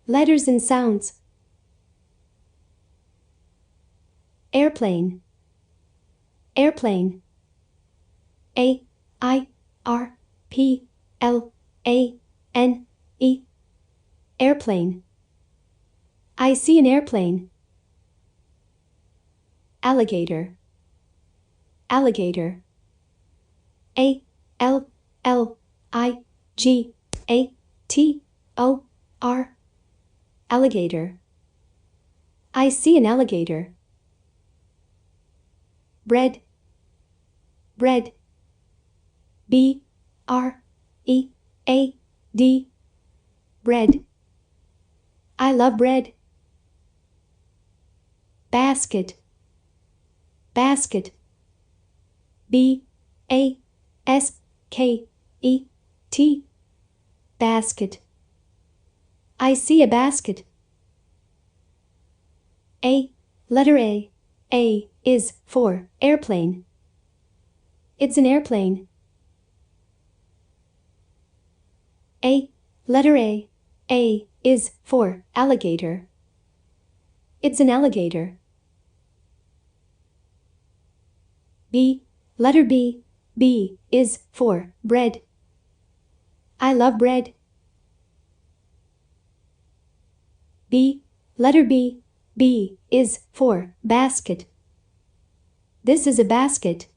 Letters and sounds. Airplane. Airplane. A I R P L A N E. Airplane. I see an airplane. Alligator. Alligator. A L L I G A T O R. Alligator. I see an alligator. Bread. Bread. B R E A D. Bread. I love bread. Basket. Basket. B A S K E T. Basket. I see a basket. A. Letter A. A is for airplane. It's an airplane. A. Letter A. A is for alligator. It's an alligator. B. Letter B. B is for bread. I love bread. B. Letter B. B is for basket. This is a basket.